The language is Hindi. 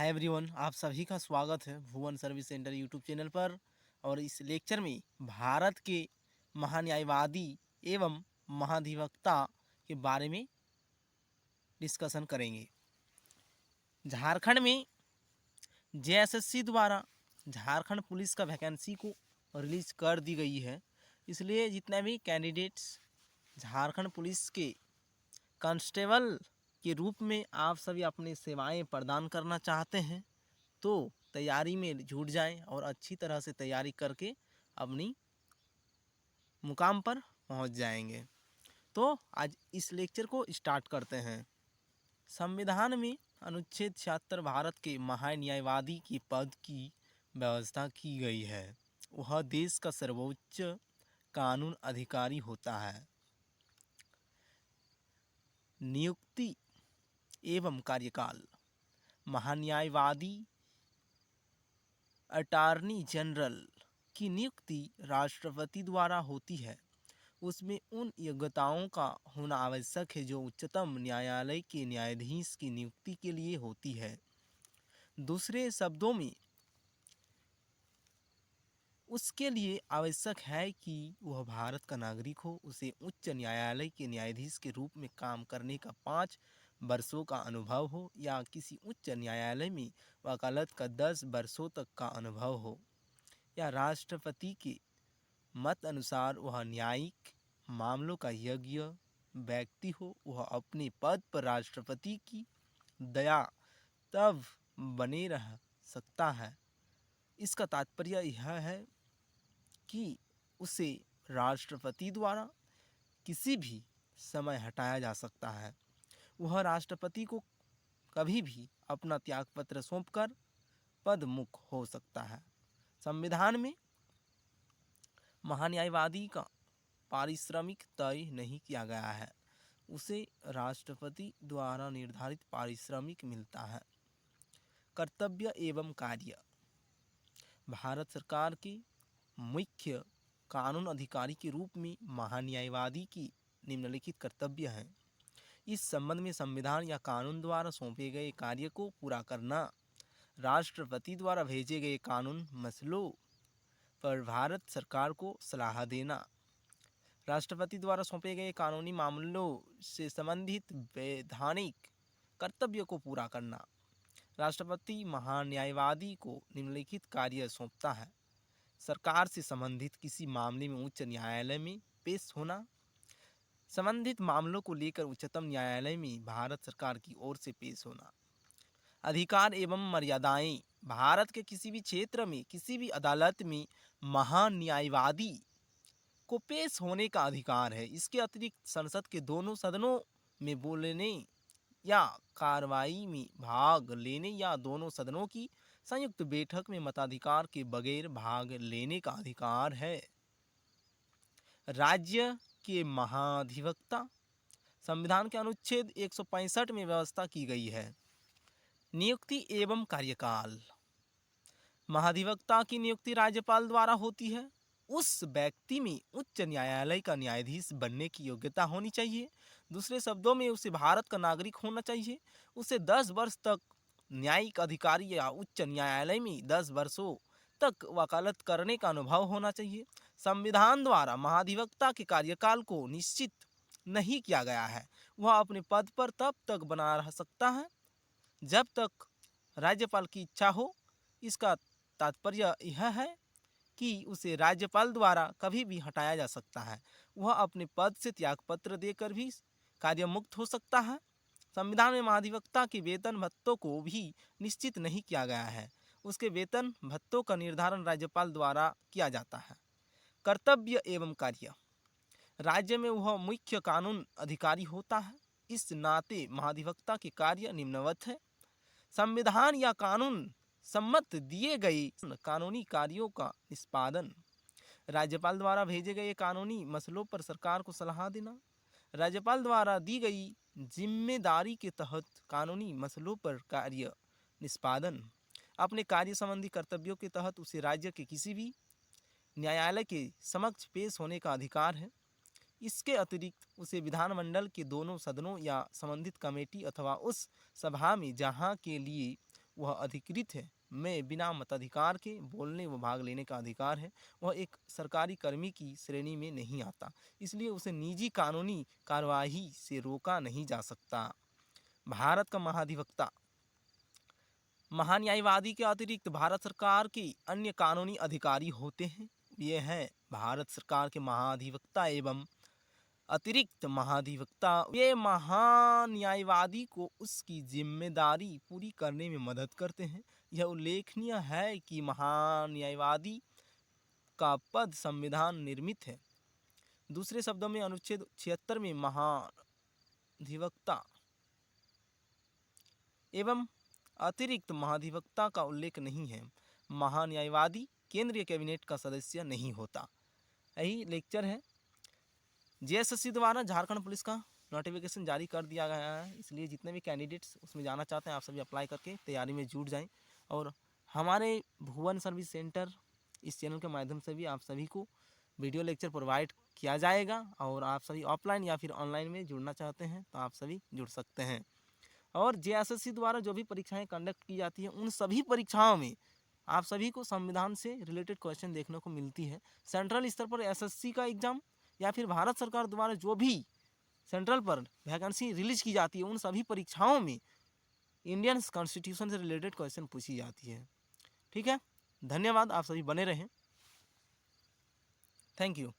हाय एवरीवन, आप सभी का स्वागत है भुवन सर्विस सेंटर यूट्यूब चैनल पर। और इस लेक्चर में भारत के महान्यायवादी एवं महाधिवक्ता के बारे में डिस्कशन करेंगे। झारखंड में जेएसएससी द्वारा झारखंड पुलिस का वैकेंसी को रिलीज कर दी गई है। इसलिए जितने भी कैंडिडेट्स झारखंड पुलिस के कांस्टेबल के रूप में आप सभी अपनी सेवाएं प्रदान करना चाहते हैं तो तैयारी में जुट जाएं और अच्छी तरह से तैयारी करके अपनी मुकाम पर पहुंच जाएंगे। तो आज इस लेक्चर को स्टार्ट करते हैं। संविधान में अनुच्छेद 76 भारत के महान्यायवादी के पद की व्यवस्था की गई है। वह देश का सर्वोच्च कानून अधिकारी होता है। नियुक्ति एवं कार्यकाल। महान्यायवादी अटॉर्नी जनरल की नियुक्ति राष्ट्रपति द्वारा होती है। उसमें उन योग्यताओं का होना आवश्यक है जो उच्चतम न्यायालय के न्यायाधीश की नियुक्ति के लिए होती है। दूसरे शब्दों में उसके लिए आवश्यक है कि वह भारत का नागरिक हो, उसे उच्च न्यायालय के न्यायाधीश के रूप में काम करने का 5 वर्षों का अनुभव हो या किसी उच्च न्यायालय में वकालत का 10 वर्षों तक का अनुभव हो, या राष्ट्रपति के मत अनुसार वह न्यायिक मामलों का योग्य व्यक्ति हो। वह अपने पद पर राष्ट्रपति की दया तब बने रह सकता है। इसका तात्पर्य यह है कि उसे राष्ट्रपति द्वारा किसी भी समय हटाया जा सकता है। वह राष्ट्रपति को कभी भी अपना त्यागपत्र सौंपकर पदमुक्त हो सकता है। संविधान में महान्यायवादी का पारिश्रमिक तय नहीं किया गया है। उसे राष्ट्रपति द्वारा निर्धारित पारिश्रमिक मिलता है। कर्तव्य एवं कार्य। भारत सरकार के मुख्य कानून अधिकारी के रूप में महान्यायवादी की निम्नलिखित कर्तव्य हैं। इस संबंध में संविधान या कानून द्वारा सौंपे गए कार्य को पूरा करना, राष्ट्रपति द्वारा भेजे गए कानून मसलों पर भारत सरकार को सलाह देना, राष्ट्रपति द्वारा सौंपे गए कानूनी मामलों से संबंधित वैधानिक कर्तव्य को पूरा करना। राष्ट्रपति महान्यायवादी को निम्नलिखित कार्य सौंपता है: सरकार से संबंधित किसी मामले में उच्च न्यायालय में पेश होना, संबंधित मामलों को लेकर उच्चतम न्यायालय में भारत सरकार की ओर से पेश होना। अधिकार एवं मर्यादाएं। भारत के किसी भी क्षेत्र में किसी भी अदालत में महान्यायवादी को पेश होने का अधिकार है। इसके अतिरिक्त संसद के दोनों सदनों में बोलने या कार्रवाई में भाग लेने या दोनों सदनों की संयुक्त बैठक में मताधिकार के बगैर भाग लेने का अधिकार है। राज्य के महाधिवक्ता। संविधान के अनुच्छेद 165 में व्यवस्था की गई है। नियुक्ति एवं कार्यकाल। महाधिवक्ता की नियुक्ति राज्यपाल द्वारा होती है। उस व्यक्ति में उच्च न्यायालय का न्यायाधीश बनने की योग्यता होनी चाहिए। दूसरे शब्दों में उसे भारत का नागरिक होना चाहिए। उसे 10 वर्ष तक न्यायिक अधिकारी या उच्च न्यायालय में 10 वर्षों तक वकालत करने का अनुभव होना चाहिए। संविधान द्वारा महाधिवक्ता के कार्यकाल को निश्चित नहीं किया गया है। वह अपने पद पर तब तक बना रह सकता है जब तक राज्यपाल की इच्छा हो। इसका तात्पर्य यह है कि उसे राज्यपाल द्वारा कभी भी हटाया जा सकता है। वह अपने पद से त्यागपत्र देकर भी कार्यमुक्त हो सकता है। संविधान में महाधिवक्ता के वेतन भत्तों को भी निश्चित नहीं किया गया है। उसके वेतन भत्तों का निर्धारण राज्यपाल द्वारा किया जाता है। कर्तव्य एवं कार्य। राज्य में वह मुख्य कानून अधिकारी होता है। इस नाते महाधिवक्ता के कार्य निम्नवत है: संविधान या कानून सम्मत दिए गए कानूनी कार्यों का निष्पादन, राज्यपाल द्वारा भेजे गए कानूनी मसलों पर सरकार को सलाह देना, राज्यपाल द्वारा दी गई जिम्मेदारी के तहत कानूनी मसलों पर कार्य निष्पादन। अपने कार्य संबंधी कर्तव्यों के तहत उसे राज्य के किसी भी न्यायालय के समक्ष पेश होने का अधिकार है। इसके अतिरिक्त उसे विधानमंडल के दोनों सदनों या संबंधित कमेटी अथवा उस सभा में जहाँ के लिए वह अधिकृत है, में बिना मताधिकार के बोलने व भाग लेने का अधिकार है। वह एक सरकारी कर्मी की श्रेणी में नहीं आता, इसलिए उसे निजी कानूनी कार्यवाही से रोका नहीं जा सकता। भारत का महाधिवक्ता महान्यायवादी के अतिरिक्त भारत सरकार के अन्य कानूनी अधिकारी होते हैं। ये हैं भारत सरकार के महाधिवक्ता एवं अतिरिक्त महाधिवक्ता। ये महान्यायवादी को उसकी जिम्मेदारी पूरी करने में मदद करते हैं। यह उल्लेखनीय है कि महान्यायवादी का पद संविधान निर्मित है। दूसरे शब्दों में अनुच्छेद 76 में महाधिवक्ता एवं अतिरिक्त महाधिवक्ता का उल्लेख नहीं है। महान्यायवादी केंद्रीय कैबिनेट का सदस्य नहीं होता। यही लेक्चर है। जेएसएससी द्वारा झारखंड पुलिस का नोटिफिकेशन जारी कर दिया गया है, इसलिए जितने भी कैंडिडेट्स उसमें जाना चाहते हैं आप सभी अप्लाई करके तैयारी में जुट जाएं। और हमारे भुवन सर्विस सेंटर इस चैनल के माध्यम से भी आप सभी को वीडियो लेक्चर प्रोवाइड किया जाएगा, और आप सभी ऑफलाइन या फिर ऑनलाइन में जुड़ना चाहते हैं तो आप सभी जुड़ सकते हैं। और जेएसएससी द्वारा जो भी परीक्षाएं कंडक्ट की जाती हैं उन सभी परीक्षाओं में आप सभी को संविधान से रिलेटेड क्वेश्चन देखने को मिलती है। सेंट्रल स्तर पर एसएससी का एग्जाम या फिर भारत सरकार द्वारा जो भी सेंट्रल पर वैकेंसी रिलीज की जाती है उन सभी परीक्षाओं में इंडियन कॉन्स्टिट्यूशन से रिलेटेड क्वेश्चन पूछी जाती है। ठीक है, धन्यवाद, आप सभी बने रहें। Thank you.